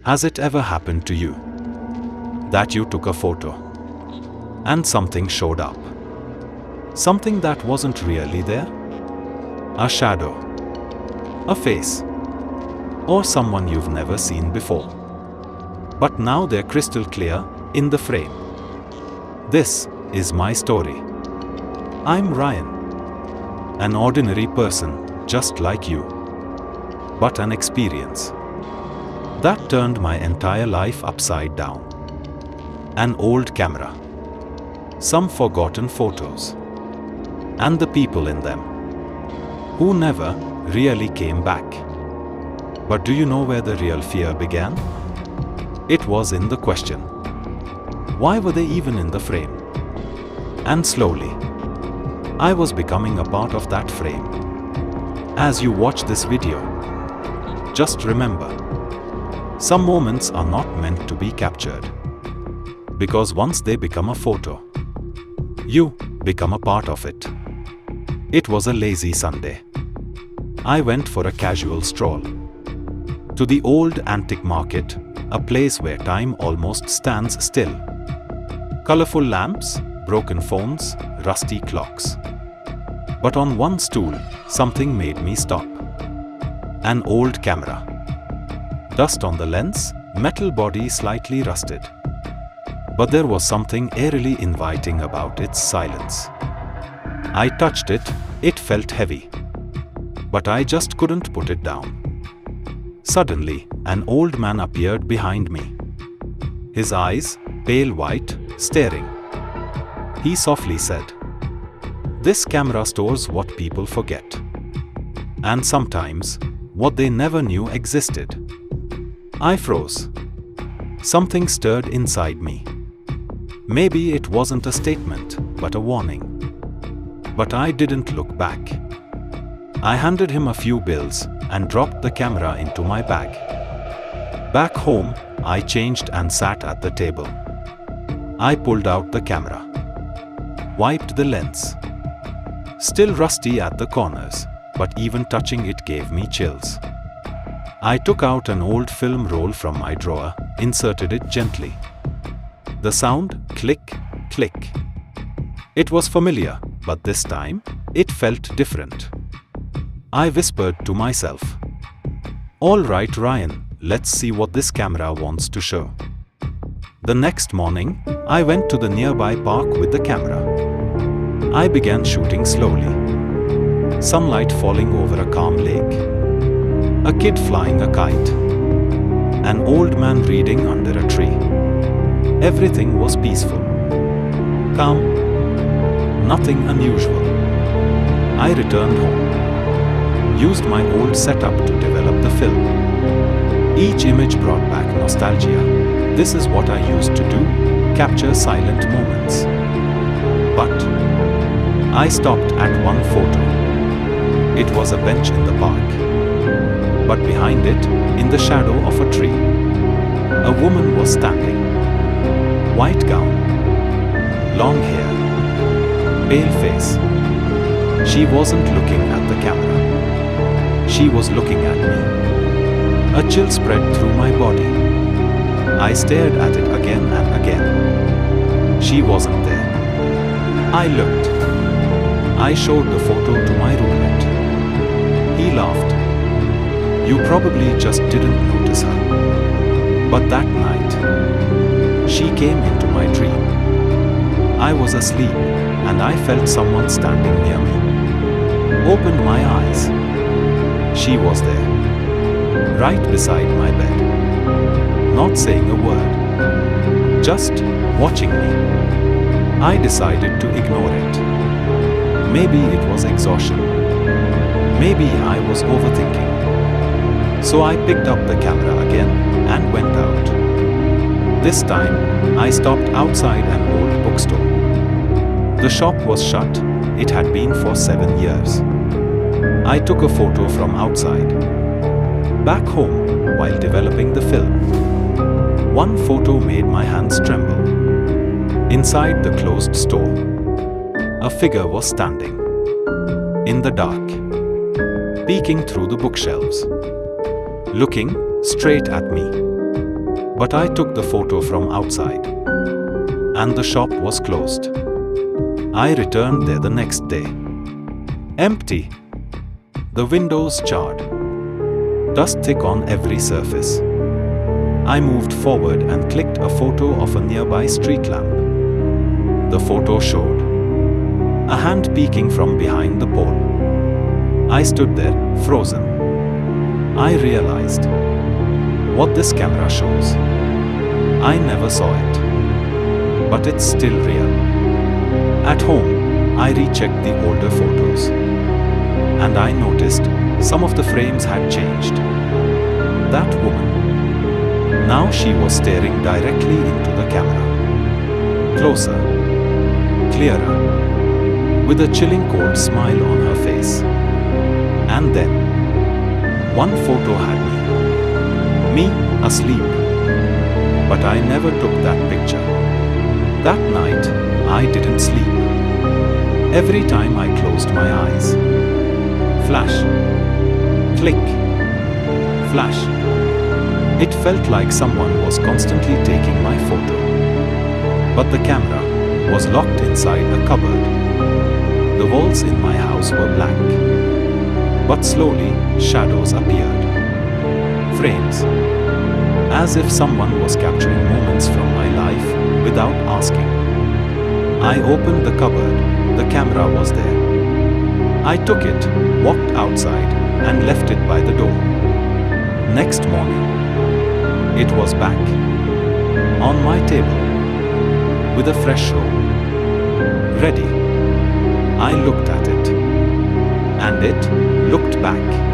Has it ever happened to you that you took a photo and something showed up? Something that wasn't really there? A shadow, a face, or someone you've never seen before. But now they're crystal clear in the frame. This is my story. I'm Ryan, an ordinary person just like you, but an experience that turned my entire life upside down. An old camera, some forgotten photos, and the people in them who never really came back. But do you know where the real fear began? It was in the question, why were they even in the frame? And slowly, I was becoming a part of that frame. As you watch this video, just remember, some moments are not meant to be captured. Because once they become a photo, you become a part of it. It was a lazy Sunday. I went for a casual stroll to the old antique market, a place where time almost stands still. Colorful lamps, broken phones, rusty clocks. But on one stool, something made me stop. An old camera. Dust on the lens, metal body slightly rusted. But there was something eerily inviting about its silence. I touched it, it felt heavy. But I just couldn't put it down. Suddenly, an old man appeared behind me. His eyes, pale white, staring. He softly said, "This camera stores what people forget. And sometimes, what they never knew existed." I froze. Something stirred inside me. Maybe it wasn't a statement, but a warning. But I didn't look back. I handed him a few bills and dropped the camera into my bag. Back home, I changed and sat at the table. I pulled out the camera, wiped the lens. Still rusty at the corners, but even touching it gave me chills. I took out an old film roll from my drawer, inserted it gently. The sound, click, click. It was familiar, but this time, it felt different. I whispered to myself, "All right, Ryan, let's see what this camera wants to show." The next morning, I went to the nearby park with the camera. I began shooting slowly. Sunlight falling over a calm lake. A kid flying a kite. An old man reading under a tree. Everything was peaceful. Calm. Nothing unusual. I returned home. Used my old setup to develop the film. Each image brought back nostalgia. This is what I used to do, capture silent moments. But I stopped at one photo. It was a bench in the park. But behind it, in the shadow of a tree, a woman was standing. White gown, long hair, pale face. She wasn't looking at the camera. She was looking at me. A chill spread through my body. I stared at it again and again. She wasn't there. I looked. I showed the photo to my roommate. He laughed. "You probably just didn't notice her." But that night, she came into my dream. I was asleep, and I felt someone standing near me. Opened my eyes. She was there, right beside my bed. Not saying a word, just watching me. I decided to ignore it. Maybe it was exhaustion. Maybe I was overthinking. So I picked up the camera again and went out. This time, I stopped outside an old bookstore. The shop was shut. It had been for 7 years. I took a photo from outside. Back home, while developing the film, one photo made my hands tremble. Inside the closed store, a figure was standing. In the dark, peeking through the bookshelves. Looking straight at me. But I took the photo from outside, and the shop was closed. I returned there the next day. Empty. The windows charred. Dust thick on every surface. I moved forward and clicked a photo of a nearby street lamp. The photo showed a hand peeking from behind the pole. I stood there, frozen. I realized what this camera shows. I never saw it, but it's still real. At home, I rechecked the older photos, and I noticed some of the frames had changed. That woman, now she was staring directly into the camera. Closer, clearer, with a chilling cold smile on her face. And then, one photo had me asleep. But I never took that picture. That night, I didn't sleep. Every time I closed my eyes, flash, click, flash. It felt like someone was constantly taking my photo. But the camera was locked inside a cupboard. The walls in my house were blank. But slowly, shadows appeared. Frames. As if someone was capturing moments from my life without asking. I opened the cupboard. The camera was there. I took it, walked outside, and left it by the door. Next morning, it was back. On my table. With a fresh roll. Ready. I looked at it. And it looked back.